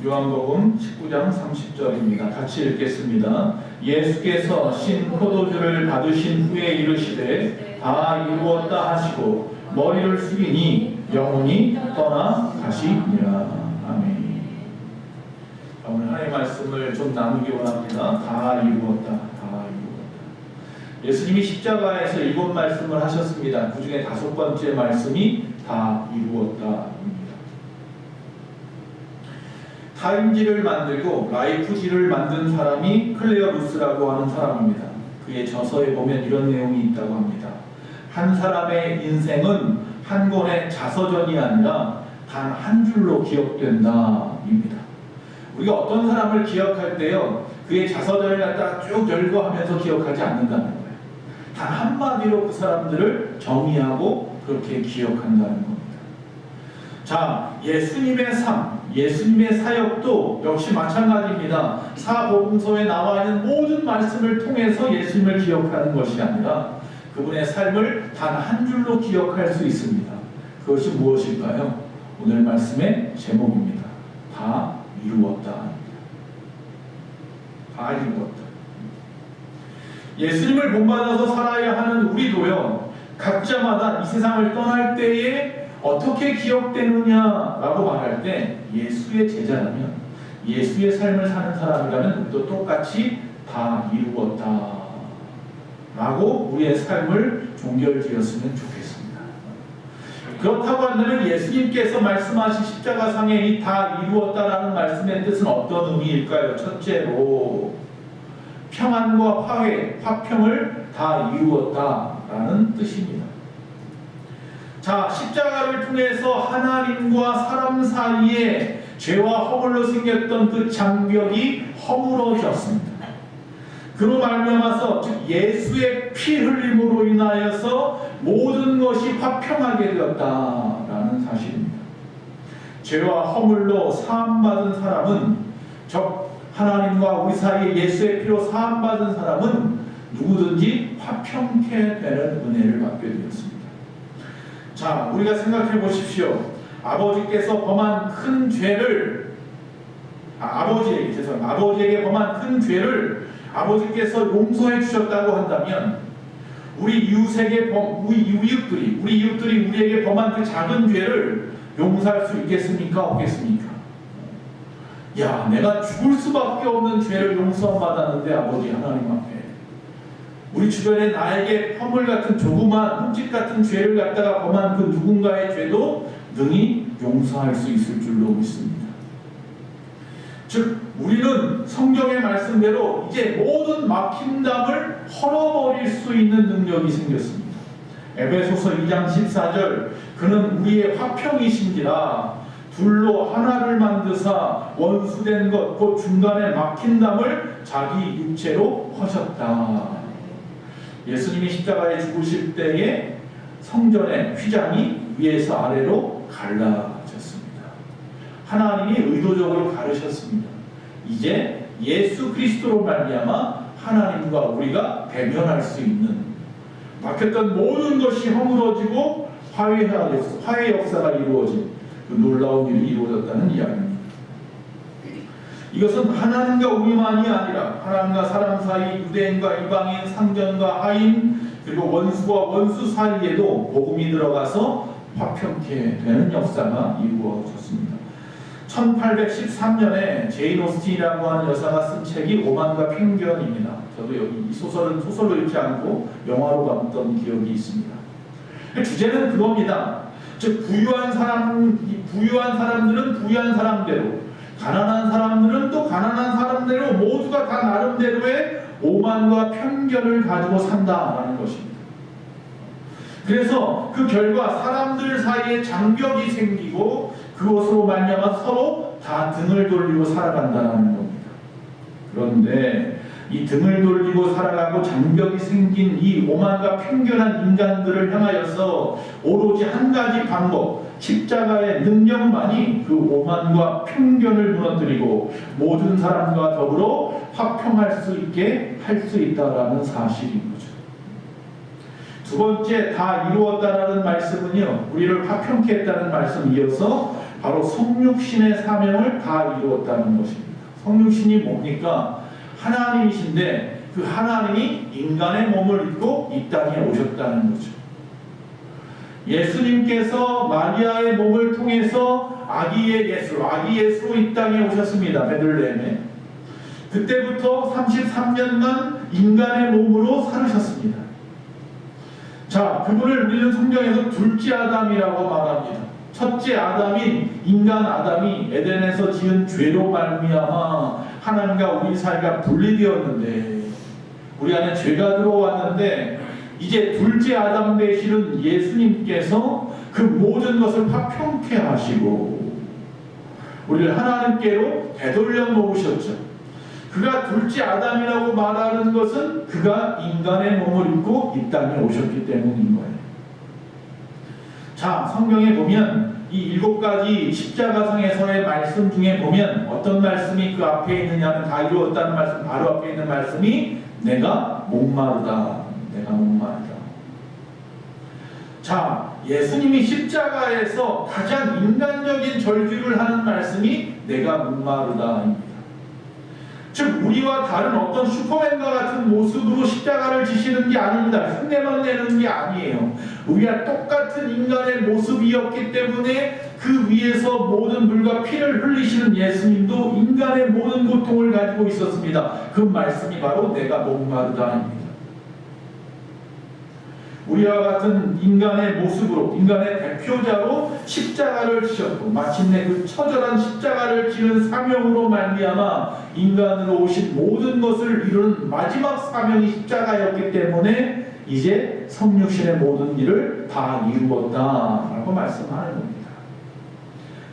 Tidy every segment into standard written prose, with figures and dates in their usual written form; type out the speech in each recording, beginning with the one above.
요한복음 19장 30절입니다. 같이 읽겠습니다. 예수께서 신 포도주를 받으신 후에 이르시되 다 이루었다 하시고 머리를 숙이니 영혼이 떠나 가시니라. 아멘. 오늘 하나님의 말씀을 좀 나누기 원합니다. 다 이루었다. 다 이루었다. 예수님이 십자가에서 7 말씀을 하셨습니다. 그 중에 5번째 말씀이 다 이루었다입니다. 타임지를 만들고 라이프지를 만든 사람이 클레어 루스라고 하는 사람입니다. 그의 저서에 보면 이런 내용이 있다고 합니다. 한 사람의 인생은 한 권의 자서전이 아니라 단 한 줄로 기억된다입니다. 우리가 어떤 사람을 기억할 때요, 그의 자서전을 갖다가 쭉 열거하면서 기억하지 않는다는 거예요. 단 한마디로 그 사람들을 정의하고 그렇게 기억한다는 겁니다. 자, 예수님의 삶, 예수님의 사역도 역시 마찬가지입니다. 사복음서에 나와 있는 모든 말씀을 통해서 예수님을 기억하는 것이 아니라 그분의 삶을 단 한 줄로 기억할 수 있습니다. 그것이 무엇일까요? 오늘 말씀의 제목입니다. 다 이루었다. 다 이루었다. 예수님을 본받아서 살아야 하는 우리도요, 각자마다 이 세상을 떠날 때에 어떻게 기억되느냐라고 말할 때 예수의 제자라면, 예수의 삶을 사는 사람이라면 우리도 똑같이 다 이루었다 라고 우리의 삶을 종결지었으면 좋겠습니다. 그렇다고 한다면 예수님께서 말씀하신 십자가상에 이 다 이루었다라는 말씀의 뜻은 어떤 의미일까요? 첫째로 평안과 화해, 화평을 다 이루었다라는 뜻입니다. 자, 십자가를 통해서 하나님과 사람 사이에 죄와 허물로 생겼던 그 장벽이 허물어졌습니다. 그로 말미암아서 즉 예수의 피 흘림으로 인하여서 모든 것이 화평하게 되었다라는 사실입니다. 죄와 허물로 사함받은 사람은, 즉 하나님과 우리 사이에 예수의 피로 사함받은 사람은 누구든지 화평케 되는 은혜를 받게 되었습니다. 자, 우리가 생각해 보십시오. 아버지께서 범한 큰 죄를 아버지에게 범한 큰 죄를 아버지께서 용서해 주셨다고 한다면 우리 이웃들이 우리에게 범한 그 작은 죄를 용서할 수 있겠습니까? 없겠습니까? 야, 내가 죽을 수밖에 없는 죄를 용서받았는데 아버지 하나님 앞에 우리 주변에 나에게 허물 같은 조그만 흠집 같은 죄를 갖다가 범한 그 누군가의 죄도 능히 용서할 수 있을 줄로 믿습니다. 즉 우리는 성경의 말씀대로 이제 모든 막힘담을 헐어버릴 수 있는 능력이 생겼습니다. 에베소서 2장 14절 그는 우리의 화평이신지라 둘로 하나를 만드사 원수된 것 곧 중간에 막힌 담을 자기 육체로 허셨다. 예수님이 십자가에 죽으실 때에 성전의 휘장이 위에서 아래로 갈라졌습니다. 하나님이 의도적으로 가르셨습니다. 이제 예수 그리스도로 말미암아 하나님과 우리가 대면할 수 있는, 막혔던 모든 것이 허물어지고 화해 역사가 이루어진 그 놀라운 일이 이루어졌다는 이야기입니다. 이것은 하나님과 우리만이 아니라 하나님과 사람 사이, 유대인과 이방인, 상전과 하인, 그리고 원수와 원수 사이에도 복음이 들어가서 화평케 되는 역사가 이루어졌습니다. 1813년에 제인 오스틴이라고 하는 여사가 쓴 책이 오만과 편견입니다. 저도 여기 이 소설은 소설로 읽지 않고 영화로 봤던 기억이 있습니다. 주제는 그겁니다. 즉 부유한 사람들은 부유한 사람대로, 가난한 사람들은 또 가난한 사람대로 모두가 다 나름대로의 오만과 편견을 가지고 산다라는 것입니다. 그래서 그 결과 사람들 사이에 장벽이 생기고 그것으로 말미암아 서로 다 등을 돌리고 살아간다는 겁니다. 그런데 이 등을 돌리고 살아가고 장벽이 생긴 이 오만과 편견한 인간들을 향하여서 오로지 한 가지 방법, 십자가의 능력만이 그 오만과 편견을 무너뜨리고 모든 사람과 더불어 화평할 수 있게 할 수 있다라는 사실인 거죠. 두 번째, 다 이루었다라는 말씀은요, 우리를 화평케 했다는 말씀 이어서 바로 성육신의 사명을 다 이루었다는 것입니다. 성육신이 뭡니까? 하나님이신데 그 하나님이 인간의 몸을 입고 이 땅에 오셨다는 거죠. 예수님께서 마리아의 몸을 통해서 아기 예수로 이 땅에 오셨습니다. 베들레헴에. 그때부터 33년간 인간의 몸으로 살으셨습니다. 자, 그분을 우리는 성경에서 둘째 아담이라고 말합니다. 첫째 아담인 인간 아담이 에덴에서 지은 죄로 말미암아 하나님과 우리 사이가 분리되었는데, 우리 안에 죄가 들어왔는데, 이제 둘째 아담 되시는 예수님께서 그 모든 것을 화평케 하시고 우리를 하나님께로 되돌려 놓으셨죠. 그가 둘째 아담이라고 말하는 것은 그가 인간의 몸을 입고 이 땅에 오셨기 때문인 거예요. 자, 성경에 보면 이 7가지 십자가상에서의 말씀 중에 보면 어떤 말씀이 그 앞에 있느냐면, 다 이루었다는 말씀 바로 앞에 있는 말씀이 내가 목마르다. 내가 목마르다. 자, 예수님이 십자가에서 가장 인간적인 절규를 하는 말씀이 내가 목마르다입니다. 즉 우리와 다른 어떤 슈퍼맨과 같은 모습으로 십자가를 지시는 게 아닙니다. 흉내만 내는 게 아니에요. 우리와 똑같은 인간의 모습이었기 때문에 그 위에서 모든 물과 피를 흘리시는 예수님도 인간의 모든 고통을 가지고 있었습니다. 그 말씀이 바로 내가 목마르다입니다. 우리와 같은 인간의 모습으로, 인간의 대표자로 십자가를 지셨고 마침내 그 처절한 십자가를 지는 사명으로 말미암아 인간으로 오신 모든 것을 이루는 마지막 사명이 십자가였기 때문에 이제 성육신의 모든 일을 다 이루었다라고 말씀하는 겁니다.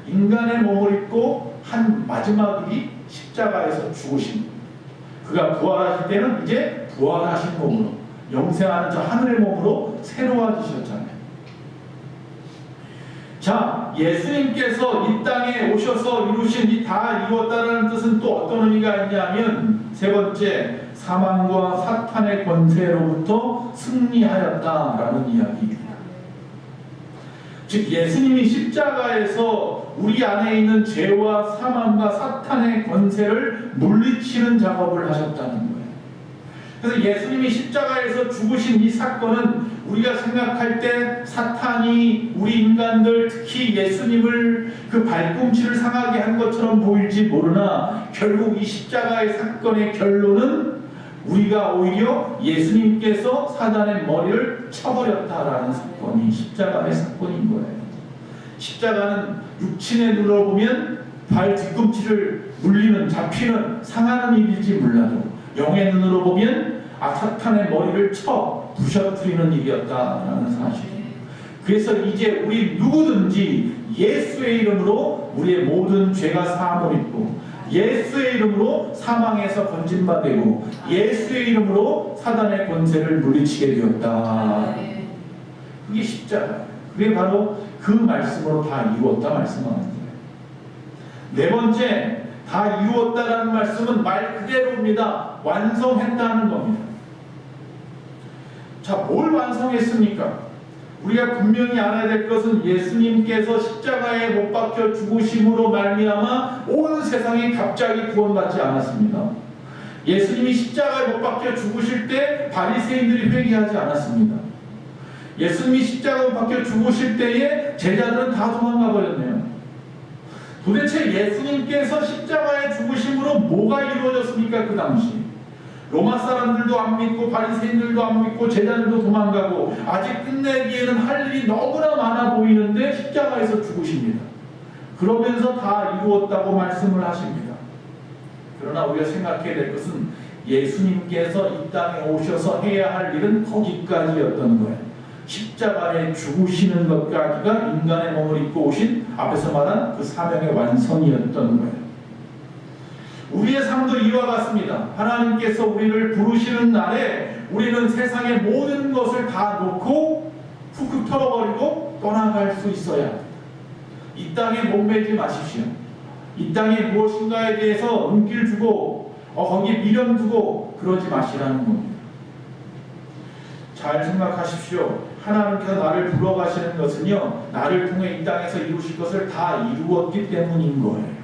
인간의 몸을 입고 한 마지막 일이 십자가에서 죽으신, 그가 부활하실 때는 이제 부활하신 몸으로, 영생하는 저 하늘의 몸으로 새로워지셨잖아요. 자, 예수님께서 이 땅에 오셔서 이루신 이 다 이루었다는 뜻은 또 어떤 의미가 있냐면, 세 번째, 사망과 사탄의 권세로부터 승리하였다라는 이야기입니다. 즉 예수님이 십자가에서 우리 안에 있는 죄와 사망과 사탄의 권세를 물리치는 작업을 하셨다는 거예요. 그래서 예수님이 십자가에서 죽으신 이 사건은 우리가 생각할 때 사탄이 우리 인간들, 특히 예수님을 그 발꿈치를 상하게 한 것처럼 보일지 모르나, 결국 이 십자가의 사건의 결론은 우리가 오히려 예수님께서 사단의 머리를 쳐버렸다라는 사건이 십자가의 사건인 거예요. 십자가는 육신의 눈으로 보면 발 뒤꿈치를 물리는, 잡히는, 상하는 일일지 몰라도 영의 눈으로 보면 사탄의 머리를 쳐 부셔뜨리는 일이었다라는 사실이에요. 그래서 이제 우리 누구든지 예수의 이름으로 우리의 모든 죄가 사함을 입고, 예수의 이름으로 사망에서 건진받고, 예수의 이름으로 사단의 권세를 물리치게 되었다. 그게 십자가예요. 그게 바로 그 말씀으로 다 이루었다 말씀하는 거예요. 네 번째, 다 이루었다라는 말씀은 말 그대로입니다. 완성했다는 겁니다. 자, 뭘 완성했습니까? 우리가 분명히 알아야 될 것은 예수님께서 십자가에 못 박혀 죽으심으로 말미암아 온 세상이 갑자기 구원받지 않았습니다. 예수님이 십자가에 못 박혀 죽으실 때 바리새인들이 회개하지 않았습니다. 예수님이 십자가에 못 박혀 죽으실 때에 제자들은 다 도망가 버렸네요. 도대체 예수님께서 십자가에 죽으심으로 뭐가 이루어졌습니까? 그 당시 로마 사람들도 안 믿고 바리새인들도 안 믿고 제자들도 도망가고, 아직 끝내기에는 할 일이 너무나 많아 보이는데 십자가에서 죽으십니다. 그러면서 다 이루었다고 말씀을 하십니다. 그러나 우리가 생각해야 될 것은 예수님께서 이 땅에 오셔서 해야 할 일은 거기까지였던 거예요. 십자가에 죽으시는 것까지가 인간의 몸을 입고 오신 앞에서 말한 그 사명의 완성이었던 거예요. 우리의 삶도 이와 같습니다. 하나님께서 우리를 부르시는 날에 우리는 세상의 모든 것을 다 놓고 훅훅 털어버리고 떠나갈 수 있어야 합니다. 이 땅에 목매지 마십시오. 이 땅에 무엇인가에 대해서 눈길 주고 거기에 미련 두고 그러지 마시라는 겁니다. 잘 생각하십시오. 하나님께서 나를 불러가시는 것은요, 나를 통해 이 땅에서 이루실 것을 다 이루었기 때문인 거예요.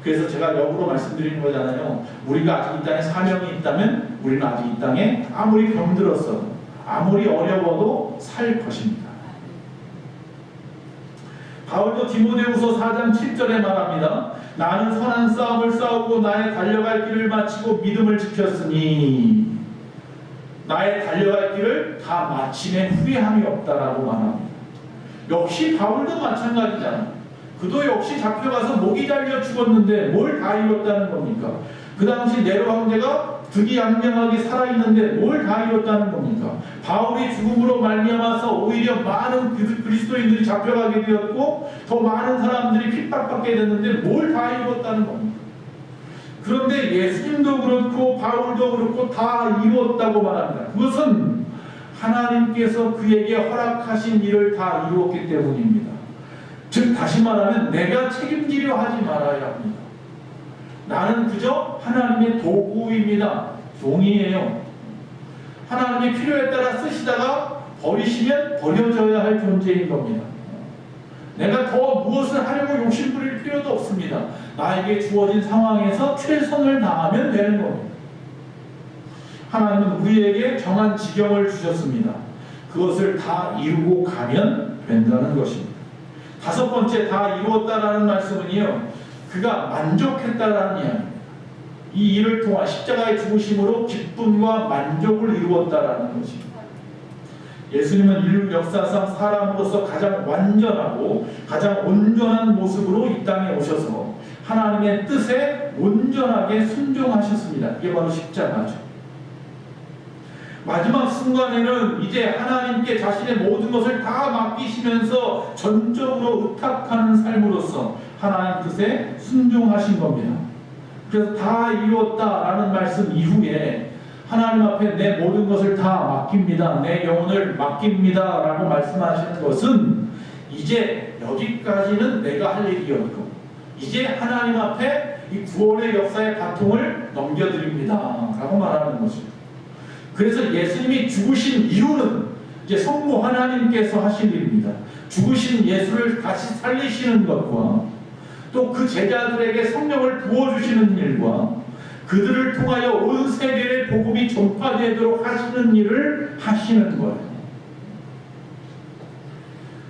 그래서 제가 역으로 말씀드리는 거잖아요. 우리가 아직 이 땅에 사명이 있다면 우리는 아직 이 땅에 아무리 병들었어도 아무리 어려워도 살 것입니다. 바울도 디모데후서 4장 7절에 말합니다. 나는 선한 싸움을 싸우고 나의 달려갈 길을 마치고 믿음을 지켰으니 나의 달려갈 길을 다 마치면 후회함이 없다라고 말합니다. 역시 바울도 마찬가지잖아요. 그도 역시 잡혀가서 목이 잘려 죽었는데 뭘 다 이뤘다는 겁니까? 그 당시 네로 황제가 등이 양명하게 살아있는데 뭘 다 이뤘다는 겁니까? 바울이 죽음으로 말미암아서 오히려 많은 그리스도인들이 잡혀가게 되었고 더 많은 사람들이 핍박받게 됐는데 뭘 다 이뤘다는 겁니까? 그런데 예수님도 그렇고 바울도 그렇고 다 이루었다고 말합니다. 그것은 하나님께서 그에게 허락하신 일을 다 이루었기 때문입니다. 즉 다시 말하면 내가 책임지려 하지 말아야 합니다. 나는 그저 하나님의 도구입니다. 종이에요. 하나님의 필요에 따라 쓰시다가 버리시면 버려져야 할 존재인 겁니다. 내가 더 무엇을 하려고 욕심부릴 필요도 없습니다. 나에게 주어진 상황에서 최선을 다하면 되는 겁니다. 하나님은 우리에게 정한 지경을 주셨습니다. 그것을 다 이루고 가면 된다는 것입니다. 다섯 번째, 다 이루었다라는 말씀은요, 그가 만족했다라는 이야기입니다. 이 일을 통한 십자가의 죽으심으로 기쁨과 만족을 이루었다라는 것입니다. 예수님은 인류 역사상 사람으로서 가장 완전하고 가장 온전한 모습으로 이 땅에 오셔서 하나님의 뜻에 온전하게 순종하셨습니다. 이게 바로 십자가죠. 마지막 순간에는 이제 하나님께 자신의 모든 것을 다 맡기시면서 전적으로 의탁하는 삶으로서 하나님 뜻에 순종하신 겁니다. 그래서 다 이루었다라는 말씀 이후에 하나님 앞에 내 모든 것을 다 맡깁니다. 내 영혼을 맡깁니다. 라고 말씀하시는 것은 이제 여기까지는 내가 할 일이었고 이제 하나님 앞에 이 구원의 역사의 바통을 넘겨드립니다. 라고 말하는 것입니다. 그래서 예수님이 죽으신 이유는 이제 성부 하나님께서 하신 일입니다. 죽으신 예수를 다시 살리시는 것과 또 그 제자들에게 성령을 부어주시는 일과 그들을 통하여 온 세계에 복음이 전파되도록 하시는 일을 하시는 거예요.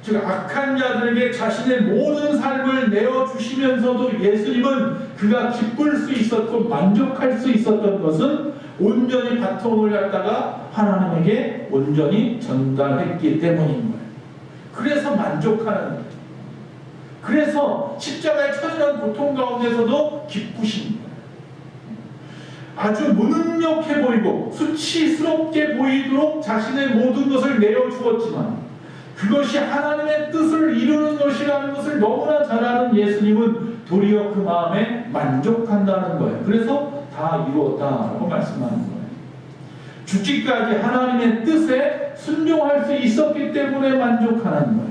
즉 악한 자들에게 자신의 모든 삶을 내어주시면서도 예수님은 그가 기쁠 수 있었고 만족할 수 있었던 것은 온전히 바통을 갖다가 하나님에게 온전히 전달했기 때문인 거예요. 그래서 만족하는 거예요. 그래서 십자가의 처절한 고통 가운데서도 기쁘신 거예요. 아주 무능력해 보이고 수치스럽게 보이도록 자신의 모든 것을 내어주었지만 그것이 하나님의 뜻을 이루는 것이라는 것을 너무나 잘 아는 예수님은 도리어 그 마음에 만족한다는 거예요. 그래서 다 이루었다라고 말씀하는 거예요. 죽기까지 하나님의 뜻에 순종할 수 있었기 때문에 만족하는 거예요.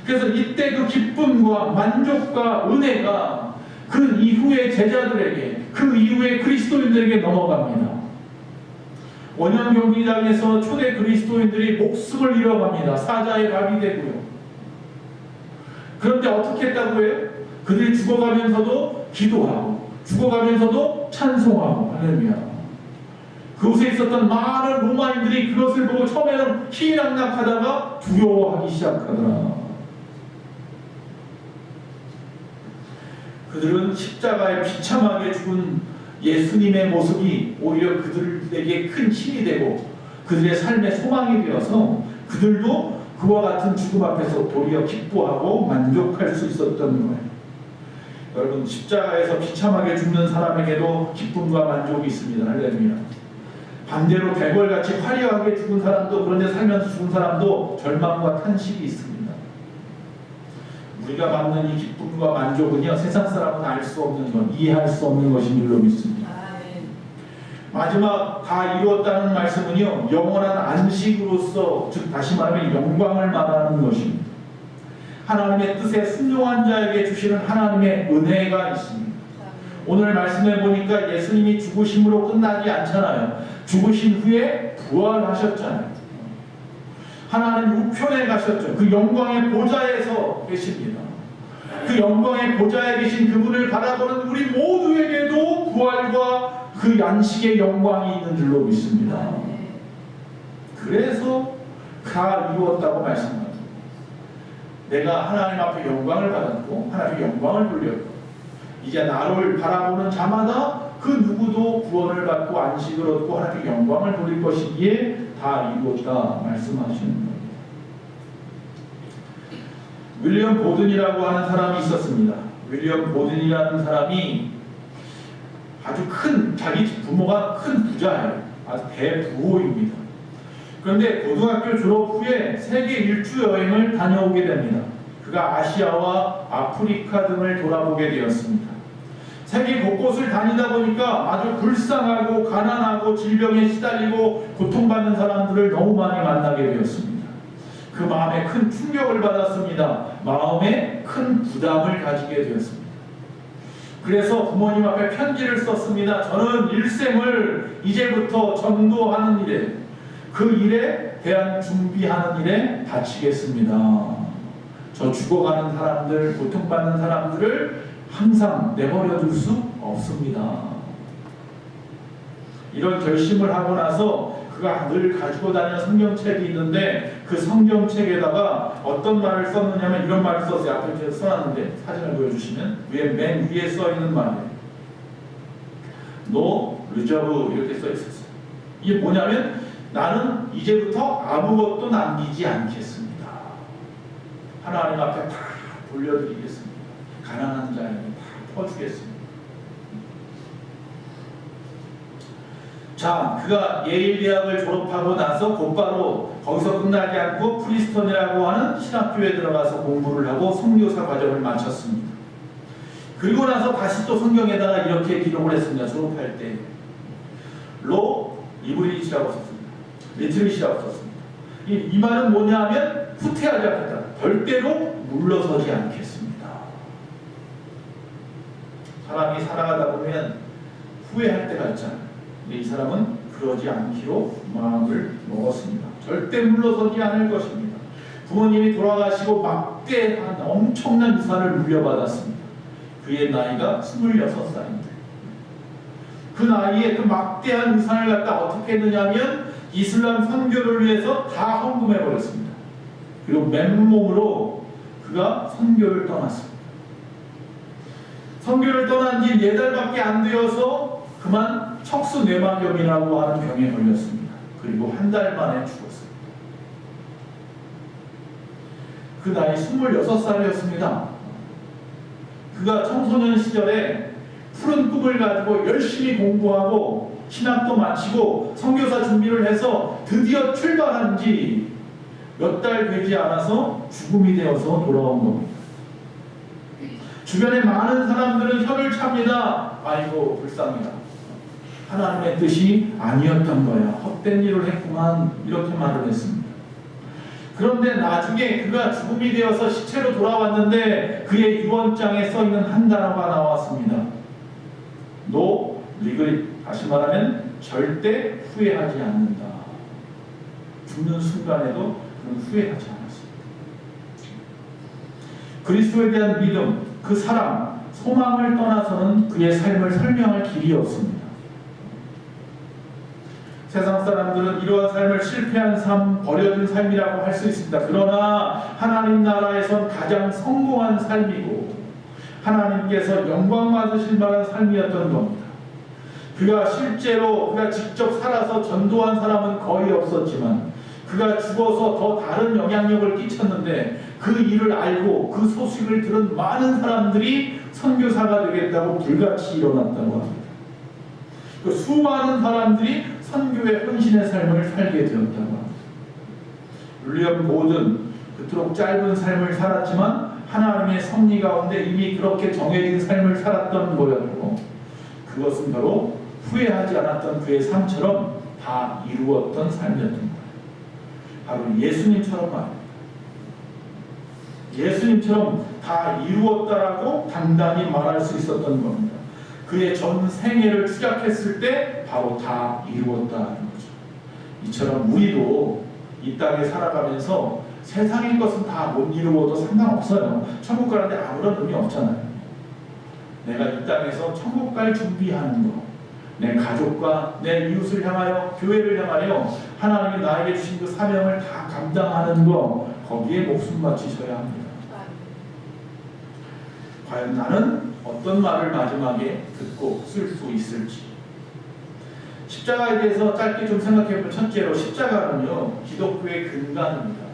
그래서 이때 그 기쁨과 만족과 은혜가 그 이후의 제자들에게, 그 이후의 그리스도인들에게 넘어갑니다. 원형 경기장에서 초대 그리스도인들이 목숨을 잃어갑니다. 사자의 밥이 되고요. 그런데 어떻게 했다고 해요? 그들이 죽어가면서도 기도하고 죽어가면서도 찬송하고 할렐루야. 그곳에 있었던 많은 로마인들이 그것을 보고 처음에는 희락락하다가 두려워하기 시작하더라. 그들은 십자가에 비참하게 죽은 예수님의 모습이 오히려 그들에게 큰 힘이 되고 그들의 삶의 소망이 되어서 그들도 그와 같은 죽음 앞에서 도리어 기뻐하고 만족할 수 있었던 거예요. 여러분, 십자가에서 비참하게 죽는 사람에게도 기쁨과 만족이 있습니다. 할렐루야. 반대로 대궐같이 화려하게 죽은 사람도, 그런데 살면서 죽은 사람도 절망과 탄식이 있습니다. 우리가 받는 이 기쁨과 만족은요, 세상 사람은 알 수 없는 것, 이해할 수 없는 것인 줄로 믿습니다. 마지막 다 이루었다는 말씀은요, 영원한 안식으로서, 즉 다시 말하면 영광을 말하는 것입니다. 하나님의 뜻에 순종한 자에게 주시는 하나님의 은혜가 있습니다. 오늘 말씀해 보니까 예수님이 죽으심으로 끝나지 않잖아요. 죽으신 후에 부활하셨잖아요. 하나님 우편에 가셨죠. 그 영광의 보좌에서 계십니다. 그 영광의 보좌에 계신 그분을 바라보는 우리 모두에게도 부활과 그 안식의 영광이 있는 줄로 믿습니다. 그래서 다 이루었다고 말씀합니다. 내가 하나님 앞에 영광을 받았고 하나님의 영광을 돌렸고 이제 나를 바라보는 자마다 그 누구도 구원을 받고 안식을 얻고 하나님의 영광을 돌릴 것이기에 다 이루었다 말씀하시는 겁니다. 윌리엄 보든이라고 하는 사람이 있었습니다. 윌리엄 보든이라는 사람이 아주 큰, 자기 부모가 큰 부자예요. 아주 대부호입니다. 그런데 고등학교 졸업 후에 세계 일주 여행을 다녀오게 됩니다. 그가 아시아와 아프리카 등을 돌아보게 되었습니다. 세계 곳곳을 다니다 보니까 아주 불쌍하고 가난하고 질병에 시달리고 고통받는 사람들을 너무 많이 만나게 되었습니다. 그 마음에 큰 충격을 받았습니다. 마음에 큰 부담을 가지게 되었습니다. 그래서 부모님 앞에 편지를 썼습니다. 저는 일생을 이제부터 전도하는 일에, 그 일에 대한 준비하는 일에 바치겠습니다. 저 죽어가는 사람들, 고통받는 사람들을 항상 내버려 둘 수 없습니다. 이런 결심을 하고 나서 그가 늘 가지고 다니는 성경책이 있는데 그 성경책에다가 어떤 말을 썼느냐면 이런 말을 썼어요. 앞에 제가 써놨는데 사진을 보여주시면 맨 위에 써있는 말이에요. No reserve 이렇게 써있었어요. 이게 뭐냐면 나는 이제부터 아무것도 남기지 않겠습니다. 하나님 앞에 다 돌려드리겠습니다. 가난한 자에게 다 퍼주겠습니다. 자, 그가 예일 대학을 졸업하고 나서 곧바로 거기서 끝나지 않고 프리스턴이라고 하는 신학교에 들어가서 공부를 하고 선교사 과정을 마쳤습니다. 그리고 나서 다시 또 성경에다가 이렇게 기록을 했습니다. 졸업할 때 로 이브리시라고 썼습니다. 리트리시라고 썼습니다. 이 말은 뭐냐면 후퇴하지 않겠다. 절대로 물러서지 않겠습니다. 사람이 살아가다 보면 후회할 때가 있잖아요. 이 사람은 그러지 않기로 마음을 먹었습니다. 절대 물러서지 않을 것입니다. 부모님이 돌아가시고 막대한 엄청난 유산을 물려받았습니다. 그의 나이가 26살입니다. 그 나이에 그 막대한 유산을 갖다 어떻게 했느냐면 이슬람 선교를 위해서 다 헌금해버렸습니다. 그리고 맨몸으로 그가 선교를 떠났습니다. 선교를 떠난 지 4달밖에 안 되어서 그만 척수뇌막염이라고 하는 병에 걸렸습니다. 그리고 한 달 만에 죽었습니다. 그 나이 26살이었습니다. 그가 청소년 시절에 푸른 꿈을 가지고 열심히 공부하고 신학도 마치고 선교사 준비를 해서 드디어 출발한 지 몇 달 되지 않아서 죽음이 되어서 돌아온 겁니다. 주변에 많은 사람들은 혀를 찹니다. 아이고 불쌍해라. 하나님의 뜻이 아니었던 거야. 헛된 일을 했구만. 이렇게 말을 했습니다. 그런데 나중에 그가 죽음이 되어서 시체로 돌아왔는데 그의 유언장에 써있는 한 단어가 나왔습니다. No regret. 다시 말하면 절대 후회하지 않는다. 죽는 순간에도 그는 후회하지 않았습니다. 그리스도에 대한 믿음, 그 사랑, 소망을 떠나서는 그의 삶을 설명할 길이 없습니다. 세상 사람들은 이러한 삶을 실패한 삶, 버려진 삶이라고 할 수 있습니다. 그러나 하나님 나라에선 가장 성공한 삶이고 하나님께서 영광 받으실 만한 삶이었던 겁니다. 그가 직접 살아서 전도한 사람은 거의 없었지만 그가 죽어서 더 다른 영향력을 끼쳤는데 그 일을 알고 그 소식을 들은 많은 사람들이 선교사가 되겠다고 불같이 일어났다고 합니다. 그 수많은 사람들이 선교의 헌신의 삶을 살게 되었다고 합니다. 윌리엄 보든 그토록 짧은 삶을 살았지만 하나님의 섭리 가운데 이미 그렇게 정해진 삶을 살았던 거였고 그것은 바로 후회하지 않았던 그의 삶처럼 다 이루었던 삶이었던 거예요. 바로 예수님처럼 말입니다. 예수님처럼 다 이루었다라고 당당히 말할 수 있었던 겁니다. 그의 전 생애를 추적했을 때 바로 다 이루었다는 거죠. 이처럼 우리도 이 땅에 살아가면서 세상의 것은 다 못 이루어도 상관없어요. 천국 가는데 아무런 의미 없잖아요. 내가 이 땅에서 천국 갈 준비하는 거, 내 가족과 내 이웃을 향하여, 교회를 향하여 하나님이 나에게 주신 그 사명을 다 감당하는 거, 거기에 목숨 바치셔야 합니다. 과연 나는 어떤 말을 마지막에 듣고 쓸 수 있을지. 십자가에 대해서 짧게 좀 생각해보면, 첫째로 십자가는요 기독교의 근간입니다.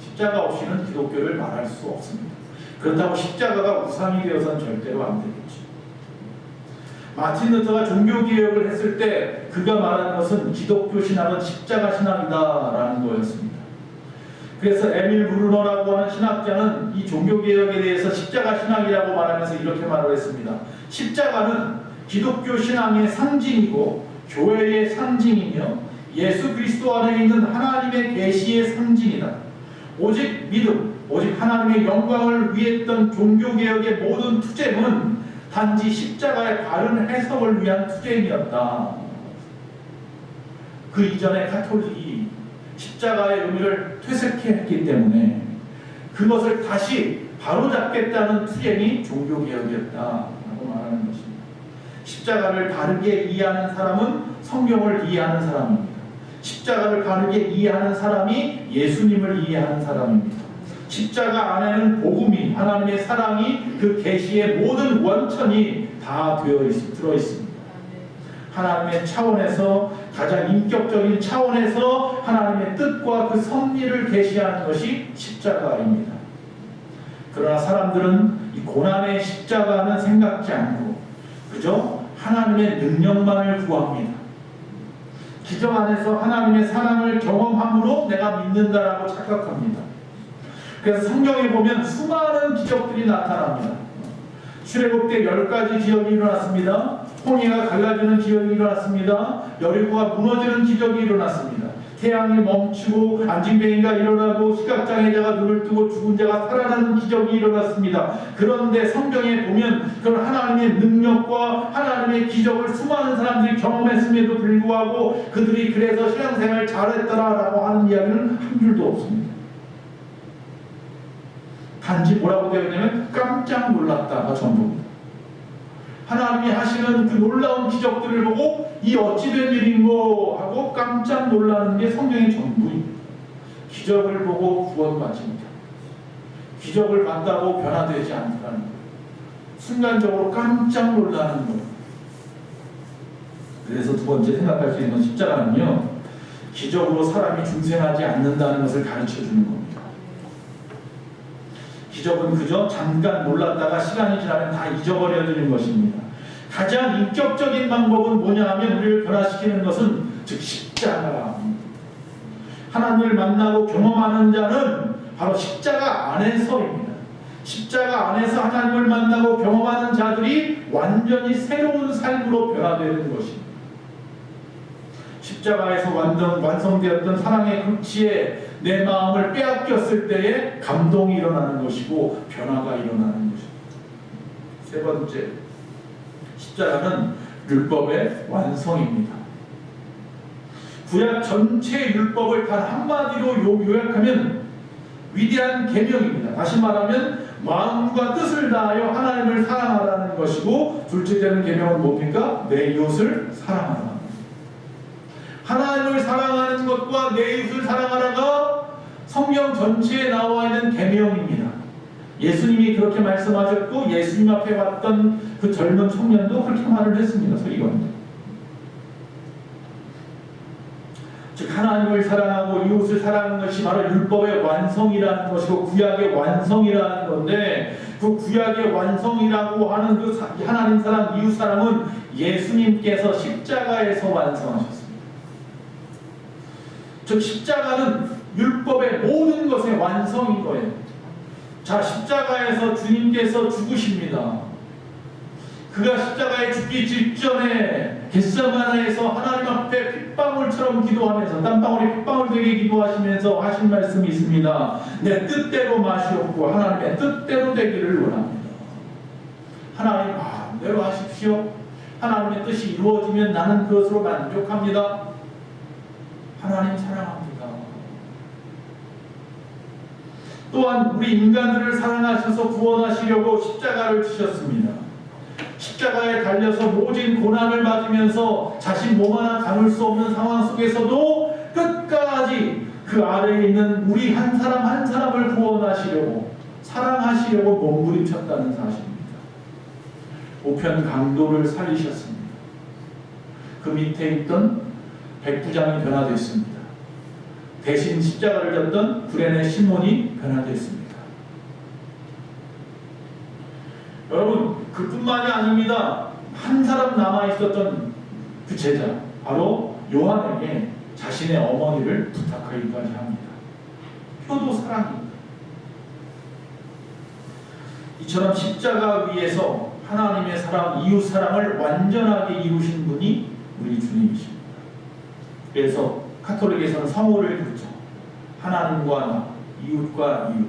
십자가 없이는 기독교를 말할 수 없습니다. 그렇다고 십자가가 우상이 되어서는 절대로 안 되겠죠. 마틴 루터가 종교개혁을 했을 때 그가 말한 것은 기독교 신학은 십자가 신학이다라는 거였습니다. 그래서 에밀 브루너라고 하는 신학자는 이 종교개혁에 대해서 십자가 신학이라고 말하면서 이렇게 말을 했습니다. 십자가는 기독교 신앙의 상징이고 교회의 상징이며 예수 그리스도 안에 있는 하나님의 계시의 상징이다. 오직 믿음, 오직 하나님의 영광을 위했던 종교개혁의 모든 투쟁은 단지 십자가의 바른 해석을 위한 투쟁이었다. 그 이전에 가톨릭이 십자가의 의미를 퇴색했기 때문에 그것을 다시 바로잡겠다는 투쟁이 종교개혁이었다라고 말하는 것입니다. 십자가를 바르게 이해하는 사람은 성경을 이해하는 사람입니다. 십자가를 바르게 이해하는 사람이 예수님을 이해하는 사람입니다. 십자가 안에는 복음이, 하나님의 사랑이, 그 계시의 모든 원천이 다 들어 있습니다. 하나님의 차원에서, 가장 인격적인 차원에서 하나님의 뜻과 그 섭리를 계시하는 것이 십자가입니다. 그러나 사람들은 이 고난의 십자가는 생각지 않고 그저 하나님의 능력만을 구합니다. 기적 안에서 하나님의 사랑을 경험함으로 내가 믿는다라고 착각합니다. 그래서 성경에 보면 수많은 기적들이 나타납니다. 출애굽 때 10가지 기적이 일어났습니다. 홍해가 갈라지는 기적이 일어났습니다. 여리고가 무너지는 기적이 일어났습니다. 태양이 멈추고 안진뱅이가 일어나고 시각장애자가 눈을 뜨고 죽은 자가 살아나는 기적이 일어났습니다. 그런데 성경에 보면 그런 하나님의 능력과 하나님의 기적을 수많은 사람들이 경험했음에도 불구하고 그들이 그래서 신앙생활을 잘했더라라고 하는 이야기는 한 줄도 없습니다. 단지 뭐라고 되어 있냐면 깜짝 놀랐다가 전부입니다. 하나님이 하시는 그 놀라운 기적들을 보고 이 어찌된 일인고 하고 깜짝 놀라는 게 성경의 전부입니다. 기적을 보고 구원받습니다. 기적을 봤다고 변화되지 않는다는 거예요. 순간적으로 깜짝 놀라는 거예요. 그래서 두 번째 생각할 수 있는 십자가는요, 기적으로 사람이 중생하지 않는다는 것을 가르쳐 주는 겁니다. 기적은 그저 잠깐 놀랐다가 시간이 지나면 다 잊어버려지는 것입니다. 가장 인격적인 방법은 뭐냐 하면 우리를 변화시키는 것은 즉 십자가입니다. 하나님을 만나고 경험하는 자는 바로 십자가 안에서입니다. 십자가 안에서 하나님을 만나고 경험하는 자들이 완전히 새로운 삶으로 변화되는 것입니다. 십자가에서 완성되었던 사랑의 극치에 내 마음을 빼앗겼을 때에 감동이 일어나는 것이고 변화가 일어나는 것입니다. 세 번째, 십자가는 율법의 완성입니다. 구약 전체 율법을 단 한마디로 요약하면 위대한 계명입니다. 다시 말하면 마음과 뜻을 다하여 하나님을 사랑하라는 것이고, 둘째 되는 계명은 뭡니까? 내 이웃을 사랑하라. 하나님을 사랑하는 것과 내 이웃을 사랑하라가 성경 전체에 나와 있는 계명입니다. 예수님이 그렇게 말씀하셨고 예수님 앞에 왔던 그 젊은 청년도 그렇게 말을 했습니다. 서기관도. 즉 하나님을 사랑하고 이웃을 사랑하는 것이 바로 율법의 완성이라는 것이고 구약의 완성이라는 건데, 그 구약의 완성이라고 하는 그 하나님 사랑, 이웃 사랑은 예수님께서 십자가에서 완성하셨습니다. 즉 십자가는 율법의 모든 것의 완성인 거예요. 자, 십자가에서 주님께서 죽으십니다. 그가 십자가에 죽기 직전에 겟세마네에서 하나님 앞에 핏방울처럼 기도하면서, 땀방울이 핏방울 되게 기도하시면서 하신 말씀이 있습니다. 내 뜻대로 마시옵고 하나님의 뜻대로 되기를 원합니다. 하나님 마음대로 하십시오. 하나님의 뜻이 이루어지면 나는 그것으로 만족합니다. 하나님 사랑합니다. 또한 우리 인간들을 사랑하셔서 구원하시려고 십자가를 지셨습니다. 십자가에 달려서 모진 고난을 받으면서 자신 몸 하나 감을 수 없는 상황 속에서도 끝까지 그 아래에 있는 우리 한 사람 한 사람을 구원하시려고 사랑하시려고 몸부림쳤다는 사실입니다. 보편 강도를 살리셨습니다. 그 밑에 있던 백부장이 변화됐습니다. 대신 십자가를 졌던 구레네 시몬이 변화됐습니다. 여러분, 그뿐만이 아닙니다. 한 사람 남아있었던 그 제자, 바로 요한에게 자신의 어머니를 부탁하기까지 합니다. 표도 사랑입니다. 이처럼 십자가 위에서 하나님의 사랑, 이웃 사랑을 완전하게 이루신 분이 우리 주님이십니다. 그래서 카톨릭에서는 성호를 그렇죠. 하나님과 나, 이웃과 이웃,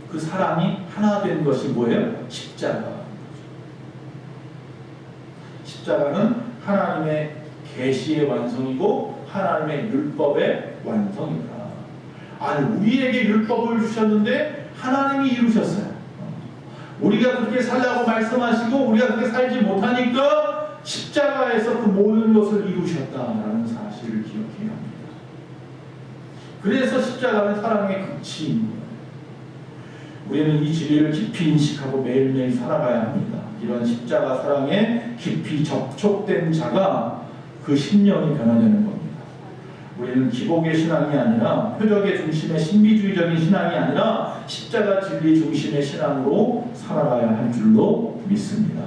그 사랑이 하나 된 것이 뭐예요? 십자가. 십자가는 하나님의 계시의 완성이고 하나님의 율법의 완성이다. 아니, 우리에게 율법을 주셨는데 하나님이 이루셨어요. 우리가 그렇게 살라고 말씀하시고 우리가 그렇게 살지 못하니까 십자가에서 그 모든 것을 이루셨다라는 사실을 기억해야 합니다. 그래서 십자가는 사랑의 극치인 거예요. 우리는 이 진리를 깊이 인식하고 매일매일 살아가야 합니다. 이런 십자가 사랑에 깊이 접촉된 자가 그 심령이 변화되는 겁니다. 우리는 기복의 신앙이 아니라 표적의 중심의 신비주의적인 신앙이 아니라 십자가 진리 중심의 신앙으로 살아가야 할 줄로 믿습니다.